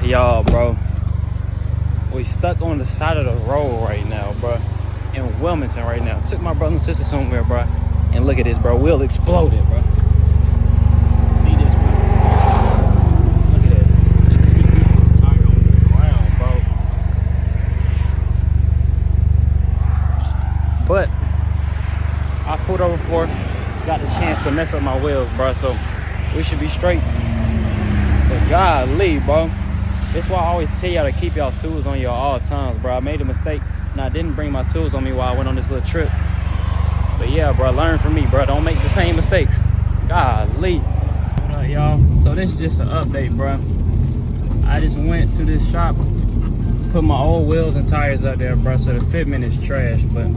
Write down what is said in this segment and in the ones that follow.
Y'all, bro, we stuck on the side of the road right now, bro, in Wilmington right now. Took my brother and sister somewhere, bro, and look at this, bro. Wheel exploded, bro. See this, bro? Look at that. You can see pieces of the tire on the ground, bro. But I pulled over for, got the chance to mess up my wheels, bro, so we should be straight. But golly, bro, that's why I always tell y'all to keep y'all tools on you at all times, bro. I made a mistake and I didn't bring my tools on me while I went on this little trip. But yeah, bro, learn from me, bro. Don't make the same mistakes. Golly. What up, y'all? So this is just an update, bro. I just went to this shop, put my old wheels and tires up there, bro, so the fitment is trash. But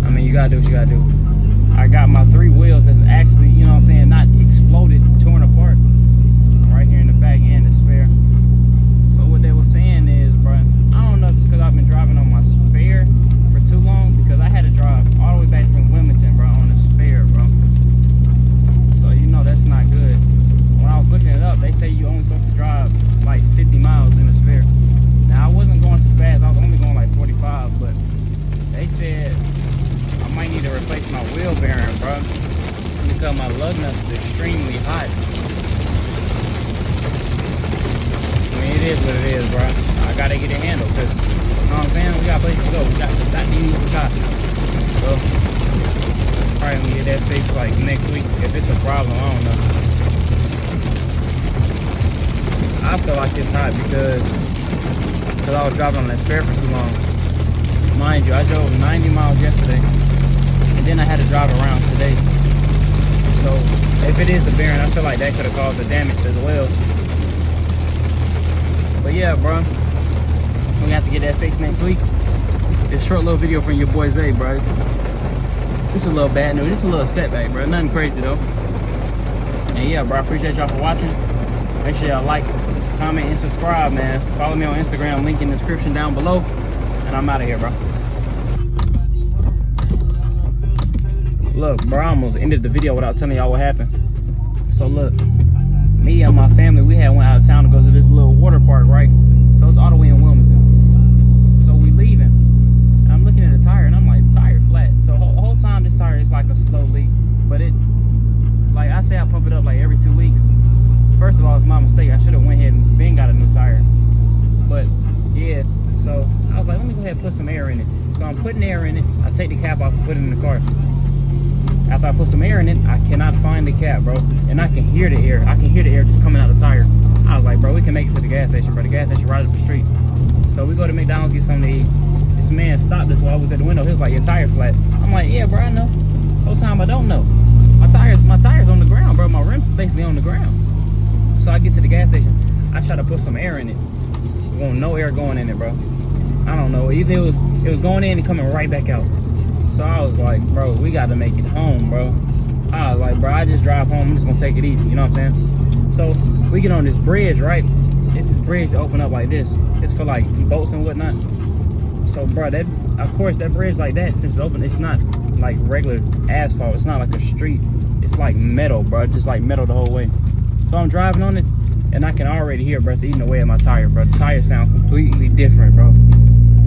I mean, you gotta do what you gotta do. I got my 3 wheels that's actually, you know what I'm saying, not exploded, torn apart, right here in the back and the spare. So what they were saying is, bro, I don't know if it's because I've been driving on my spare for too long, because I had to drive all the way back from Wilmington, bro, on the spare, bro. So you know that's not good. When I was looking it up, they say you only supposed to drive like 50 miles in the spare. Now I wasn't going too fast, I was only going like 45, but they said I might need to replace my wheel bearing, bro, because my lug nuts is extremely hot. I mean, it is what it is, bro. I gotta get it handled, because, you know what I'm saying, we got places to go. We got to use the car. So probably gonna get that fixed like next week. If it's a problem, I don't know. I feel like it's hot because I was driving on that spare for too long. Mind you, I drove 90 miles yesterday, and then I had to drive around today. So if it is the bearing, I feel like that could have caused the damage as well. But yeah, bro, we have to get that fixed next week. This short little video from your boy Zay, bro. This is a little bad news. This is a little setback, bro. Nothing crazy though. And yeah, bro, I appreciate y'all for watching. Make sure y'all like, comment, and subscribe, man. Follow me on Instagram, link in the description down below. And I'm out of here, bro. Look, bro, I almost ended the video without telling y'all what happened. So look, me and my family, we had went out of town to go to this little water park, right? So it's all the way in Wilmington. So we leaving, and I'm looking at the tire, and I'm like, tire flat. So the whole time this tire is like a slow leak, but it, like I say, I pump it up like every 2 weeks. First of all, it's my mistake. I should have went ahead and been got a new tire. But yeah, so I was like, let me go ahead and put some air in it. So I'm putting air in it. I take the cap off and put it in the car. After I put some air in it, I cannot find the cap, bro. And I can hear the air. I can hear the air just coming out of the tire. I was like, bro, we can make it to the gas station, bro. The gas station right up the street. So we go to McDonald's, get something to eat. This man stopped us while I was at the window. He was like, your tire flat. I'm like, yeah, bro, I know. Whole time I don't know. My tire's on the ground, bro. My rim's basically on the ground. So I get to the gas station. I try to put some air in it. No air going in it, bro. I don't know. Either it was going in and coming right back out. So I was like, bro, we got to make it home, bro. I was like, bro, I just drive home. I'm just going to take it easy. You know what I'm saying? So we get on this bridge, right? This is bridge to open up like this. It's for like boats and whatnot. So, bro, that, of course, that bridge like that, since it's open, it's not like regular asphalt. It's not like a street. It's like metal, bro. Just like metal the whole way. So I'm driving on it, and I can already hear, bro, it's eating away at my tire, bro. The tire sound completely different, bro.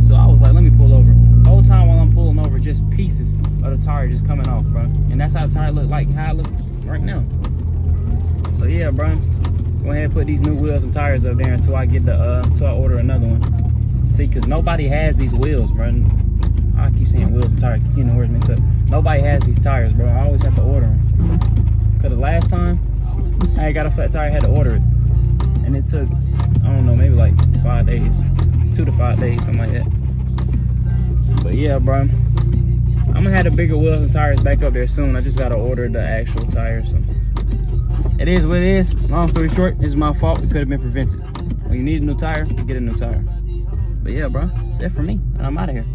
So I was like, let me pull over. The whole time while I'm pulling over, just pieces of the tire just coming off, bro. And that's how the tire look like, how it looks right now. So yeah, bro, go ahead and put these new wheels and tires up there until I get the until I order another one. See, because nobody has these wheels, bro. I keep saying wheels and tires, you know, where's mixed up. Nobody has these tires, bro. I always have to order them. Because the last time I got a flat tire, I had to order it. And it took, I don't know, maybe like 5 days, 2 to 5 days, something like that. But yeah, bro, I'm gonna have the bigger wheels and tires back up there soon. I just gotta order the actual tires. So it is what it is. Long story short, it's my fault. It could have been prevented. When you need a new tire, get a new tire. But yeah, bro, that's it for me. And I'm out of here.